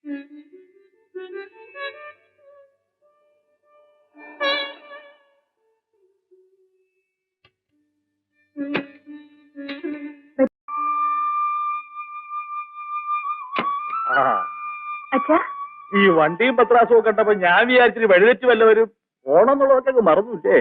അച്ഛാ, ഈ വണ്ടിയും പത്രാസും ഒക്കെ കണ്ടപ്പോ ഞാൻ വിചാരിച്ചിട്ട് വഴിതെറ്റി വല്ലവരും ഓണം എന്നുള്ളതൊക്കെ മറന്നില്ലേ?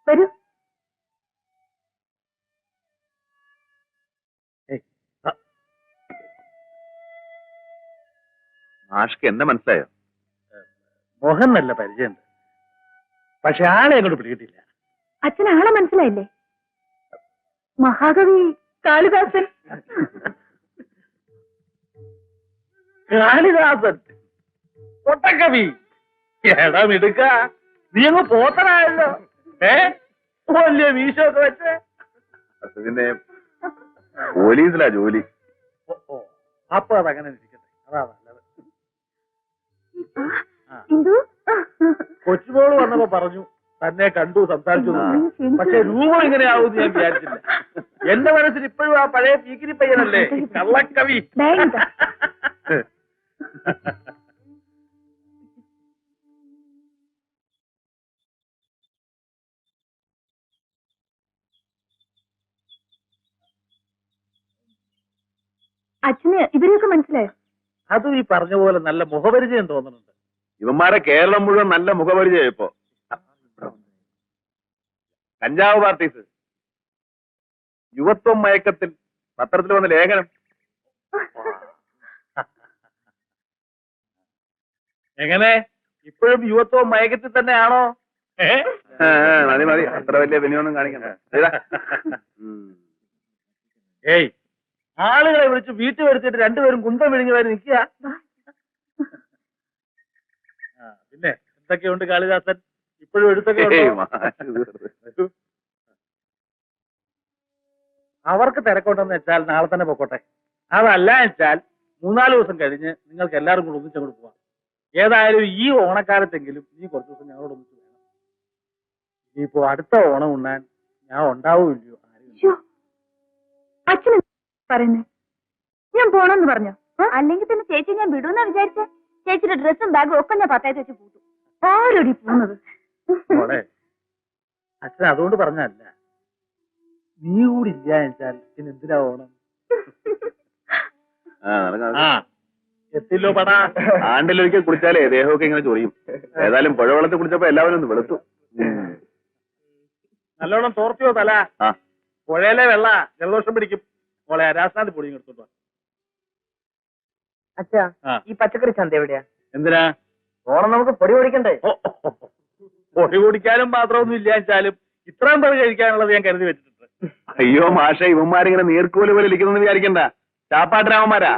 വരൂ. മാഷ്ക്ക് എന്നെ മനസ്സിലായോ? മോഹൻ നല്ല പരിചയമുണ്ട്, പക്ഷെ ആളെ അങ്ങോട്ട് പിടികിട്ടില്ല. അച്ഛന് ആളെ മനസ്സിലായില്ലേ? മഹാകവി കാളിദാസൻ. കാളിദാസൻ പൊട്ടക്കവി. എടമിടുക്ക, നീ അങ്ങ് പോത്തനായല്ലോ. വലിയ വീശമൊക്കെ വെച്ച്. പിന്നെ പോലീസിലാ ജോലി. അപ്പൊ അതങ്ങനെ ഇരിക്കട്ടെ, അതാ നല്ലത്. കൊച്ചുമോള് വന്നപ്പോ പറഞ്ഞു തന്നെ കണ്ടു, സംസാരിച്ചു. പക്ഷെ രൂപം ഇങ്ങനെയാവും ഞാൻ വിചാരിച്ചില്ല. എന്റെ മനസ്സിൽ ഇപ്പോഴും ആ പഴയ പീക്കിരി പയ്യനല്ലേ കള്ളക്കവി. അച്ഛന് ഇവരെയൊക്കെ മനസ്സിലായോ? അതും ഈ പറഞ്ഞ പോലെ നല്ല മുഖപരിചയം തോന്നുന്നുണ്ട്. ഇവന്മാരെ കേരളം മുഴുവൻ നല്ല മുഖപരിചയം. ഇപ്പൊ കഞ്ചാവ് പാർട്ടീസ്, യുവത്വം മയക്കത്തിൽ, പത്രത്തിൽ വന്ന ലേഖനം. എങ്ങനെ ഇപ്പോഴും യുവത്വം മയക്കത്തിൽ തന്നെയാണോ? മതി മതി, അത്ര വലിയ വിനിയോഗം കാണിക്കണ്ട. ഏയ്, ആളുകളെ വിളിച്ച് വീട്ടിൽ വരുത്തിയിട്ട് രണ്ടുപേരും കുന്തം വിഴിഞ്ഞു വരെ നിൽക്കുക. പിന്നെ എന്തൊക്കെയുണ്ട് കാളിദാസൻ? ഇപ്പോഴും എഴുത്തൊക്കെ അവർക്ക് തിരക്കോട്ടെന്ന് വെച്ചാൽ നാളെ തന്നെ പൊക്കോട്ടെ. അതല്ല വെച്ചാൽ 3-4 ദിവസം കഴിഞ്ഞ് നിങ്ങൾക്ക് എല്ലാവരും കൂടെ ഒന്നിച്ചങ്ങോട്ട് പോവാം. ഏതായാലും ഈ ഓണക്കാലത്തെങ്കിലും നീ കുറച്ച് ദിവസം ഞങ്ങളോട് ഒന്നിച്ച് വേണം. ഇനിയിപ്പോ അടുത്ത ഓണം ഉണ്ണാൻ ഞാൻ ഉണ്ടാവൂല്ലയോ? അച്ഛന് പറയുന്നേ, ഞാൻ പോണെന്ന് പറഞ്ഞോ? അല്ലെങ്കിൽ തന്നെ ചേച്ചി ഞാൻ വിടുമെന്നാ വിചാരിച്ച. ചേച്ചിയുടെ ഡ്രസ്സും ബാഗും ഒക്കെ ഞാൻ പത്തായിട്ട് വെച്ച് പൂട്ടും. ആരോടി പോകുന്നത്? അച്ഛൻ അതുകൊണ്ട് പറഞ്ഞല്ല, നീ കൂടി ഇല്ല വെച്ചാൽ പിന്നെ എന്തിനാ ഓണം? എത്തില്ലോ പടാ. ആണ്ടിലൊരിക്കൽ കുളിച്ചാലേ ദേഹമൊക്കെ ഇങ്ങനെ ചൊറിയും. ഏതായാലും പുഴവെള്ളത്തിൽ കുളിച്ചപ്പോ എല്ലാവരും ഒന്ന് വെളുത്തു. നല്ലോണം തോർത്തിയോ തല? പുഴയിലെ ജലദോഷം പിടിക്കും. മോളെ രാസാന്തി പൊടിയും എടുത്തോട്ടോ. അച്ഛാ, ഈ പച്ചക്കറി ചന്ത എവിടെയാ? എന്തിനാ? ഓണം നമുക്ക് പൊടി പൊടിക്കണ്ടേ? പൊടി പൊടിക്കാനും മാത്രമൊന്നും ഇല്ല വെച്ചാലും ഇത്രയും പേര് കഴിക്കാനുള്ളത് ഞാൻ കരുതി വെച്ചിട്ടുണ്ട്. അയ്യോ മാഷെ, ഇവന്മാരിങ്ങനെ നീർക്കോല് പോലെ ഇരിക്കുന്നു വിചാരിക്കണ്ട. ചാപ്പാട്ടരാമന്മാരാ.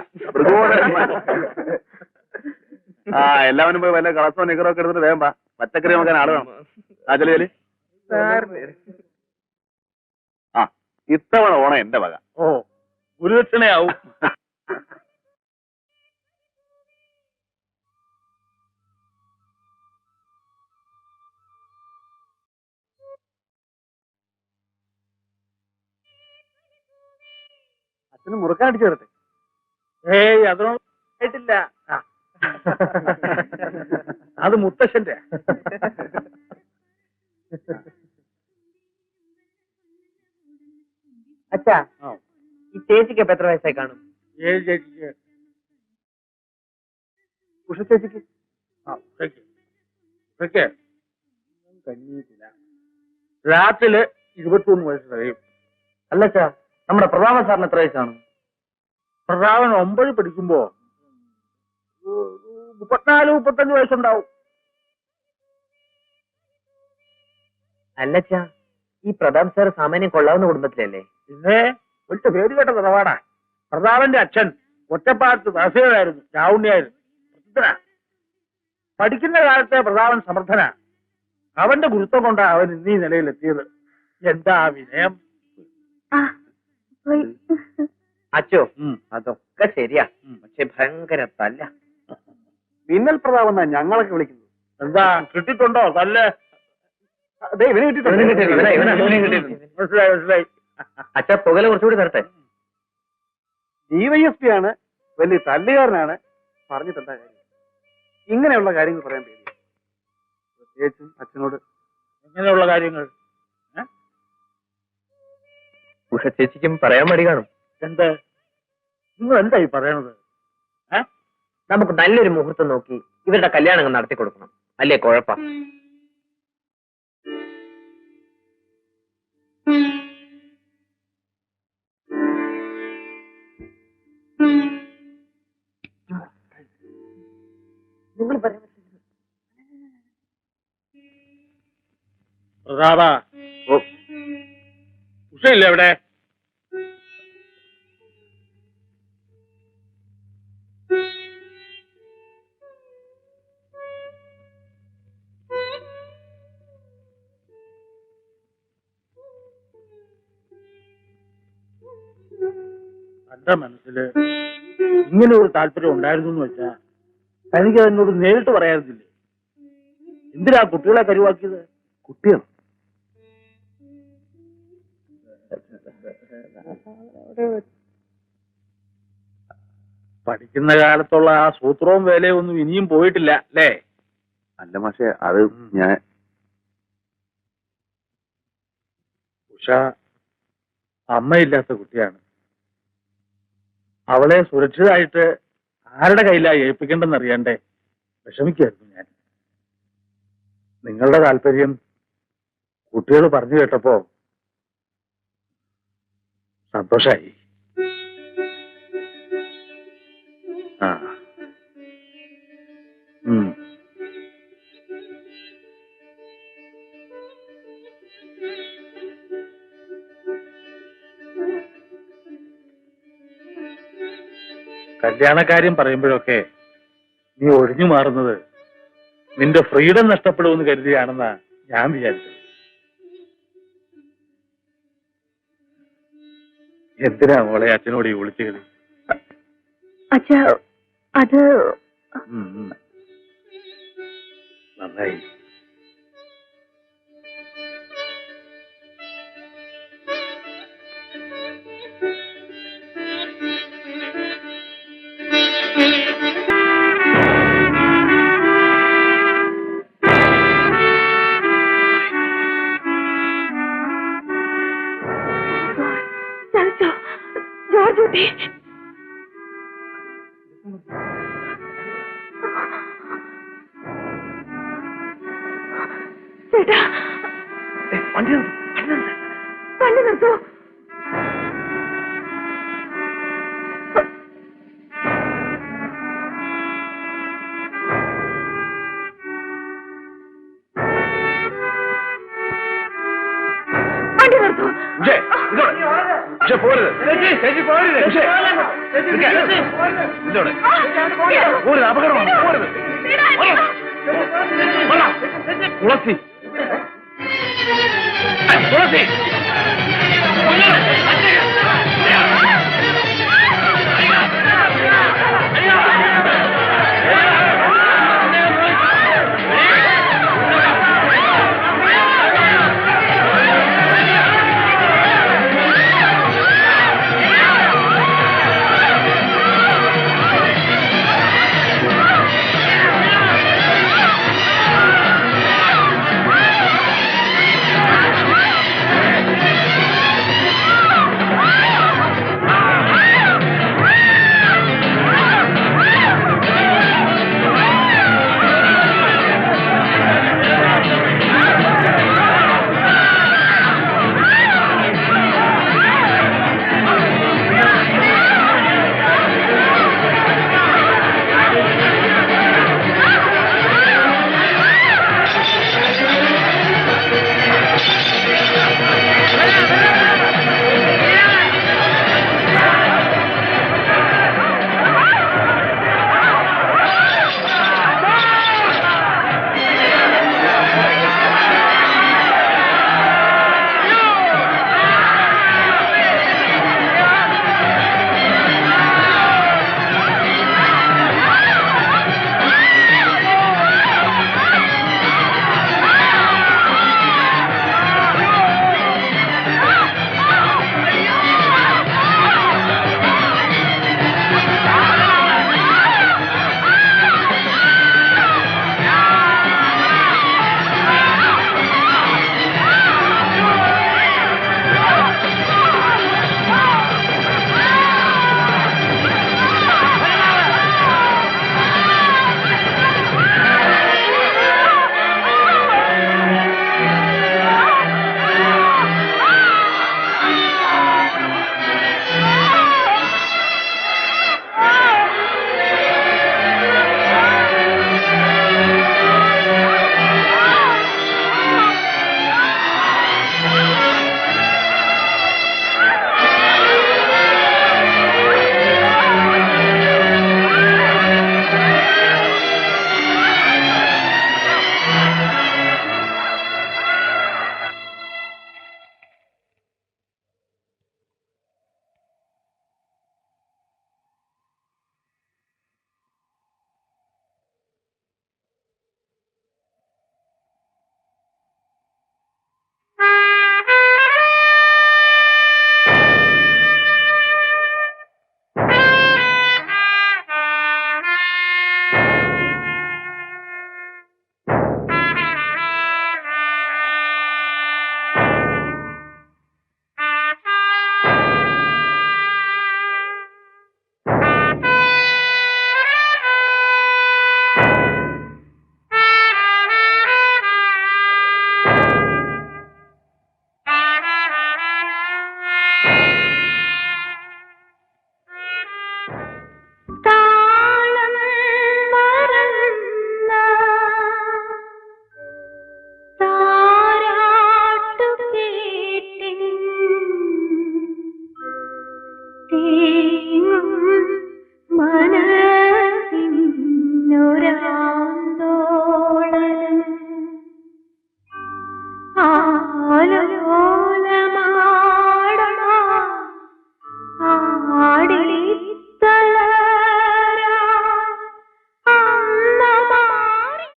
എല്ലാവരും പോയി വല്ല കളസോ നിക്കറോ ഒക്കെ എടുത്തിട്ട് വേഗം പച്ചക്കറി നോക്കാൻ ആള് വേണം. ചെലി ഇത്തവണ ഓണം എന്റെ വക. ഗുരുദക്ഷിണയാവും. അച്ഛന് മുറുക്കാൻ അടിച്ചു തരട്ടെ? ഏയ്, അതിനൊന്നും ആയിട്ടില്ല. അത് മുത്തശ്ശന്റെ. അച്ഛാ, ഈ ചേച്ചിക്ക് ഇപ്പൊ എത്ര വയസ്സായി കാണും? ഏഴ് ചേച്ചിക്ക്. ഉഷ ചേച്ചിക്ക് കഞ്ഞിട്ടില്ല. രാത്രിയില് 21 വയസ്സ് കഴിയും. അല്ലച്ചാ, നമ്മുടെ പ്രതാപൻ സാറിന് എത്ര വയസ്സാണ്? പ്രതാപൻ 9 പഠിക്കുമ്പോ 34-35 വയസ്സുണ്ടാവും. അല്ലച്ചാ, ഈ പ്രതാപ് സാർ സാമാന്യം കൊള്ളാവുന്ന കുടുംബത്തിലല്ലേ? പിന്നെ ഒറ്റ പേര് കേട്ട നിലപാടാ. പ്രതാപന്റെ അച്ഛൻ ഒറ്റപ്പാലത്ത് തഹസീൽദാരായിരുന്നു, ചാവുണ്ണിയായിരുന്നു. പഠിക്കുന്ന കാലത്തെ പ്രതാപൻ സമർത്ഥനാ. അവന്റെ ഗുരുത്വം കൊണ്ടാ അവൻ ഇന്നീ നിലയിലെത്തിയത്. എന്താ വിനയം! അച്ചോ, അതൊക്കെ ശരിയാ, പക്ഷെ ഭയങ്കര തല്ല. മിന്നൽ പ്രതാപം എന്നാ ഞങ്ങളൊക്കെ വിളിക്കുന്നത്. എന്താ കിട്ടിയിട്ടുണ്ടോ തല്ല്? മനസ്സിലായി. അച്ഛാ, പുകല കുറച്ചുകൂടി തരട്ടെ. DYSP ആണ്, വലിയ തല്ലുകാരനാണ്. പറഞ്ഞിട്ടെന്താ കാര്യം? ഇങ്ങനെയുള്ള കാര്യങ്ങൾ പറയാൻ പേടി, പ്രത്യേകിച്ചും അച്ഛനോട്. ഇങ്ങനെയുള്ള കാര്യങ്ങൾ ഉഷ ചേച്ചിക്കും പറയാൻ മടി കാണും. എന്ത്? നിങ്ങൾ എന്തായി പറയണത്? നമുക്ക് നല്ലൊരു മുഹൂർത്തം നോക്കി ഇവരുടെ കല്യാണം നടത്തി കൊടുക്കണം, അല്ലേ കുഴപ്പം? നിങ്ങൾ പറയാൻ പ്രതാപ, ഉഷയില്ല എവിടെ? എന്റെ മനസ്സില് ഇങ്ങനെ ഒരു താല്പര്യം ഉണ്ടായിരുന്നു എന്ന് വെച്ചാ തനിക്ക് എന്നോട് നേരിട്ട് പറയാറുന്നില്ലേ? എന്തിനാ കുട്ടികളെ കരുവാക്കിയത്? കുട്ടിയോ? പഠിക്കുന്ന കാലത്തുള്ള ആ സൂത്രവും വേലയും ഒന്നും ഇനിയും പോയിട്ടില്ല അല്ലേ? അല്ല മാഷെ, അത് ഞാൻ. ഉഷ അമ്മയില്ലാത്ത കുട്ടിയാണ്. അവളെ സുരക്ഷിതമായിട്ട് ആരുടെ കയ്യിലാ ഏൽപ്പിക്കേണ്ടെന്ന് അറിയണ്ടേ? വിഷമിക്കായിരുന്നു ഞാൻ. നിങ്ങളുടെ താല്പര്യം കുട്ടികൾ പറഞ്ഞു കേട്ടപ്പോ സന്തോഷായി. ആ കല്യാണക്കാര്യം പറയുമ്പോഴൊക്കെ നീ ഒഴിഞ്ഞു മാറുന്നത് നിന്റെ ഫ്രീഡം നഷ്ടപ്പെടുമെന്ന് കരുതിയാണെന്നാ ഞാൻ വിചാരിച്ചത്. എന്തിനാ മോളെ അച്ഛനോട് ഈ വിളിച്ചു കളി? അച്ഛാ, അത് നന്നായി. ജോർജ് കുട്ടി, ചേട്ടാ വണ്ടി നിർത്തൂ. വണ്ടി നിർത്തൂ. അപകടമാണ്. തുളസി, തുളസി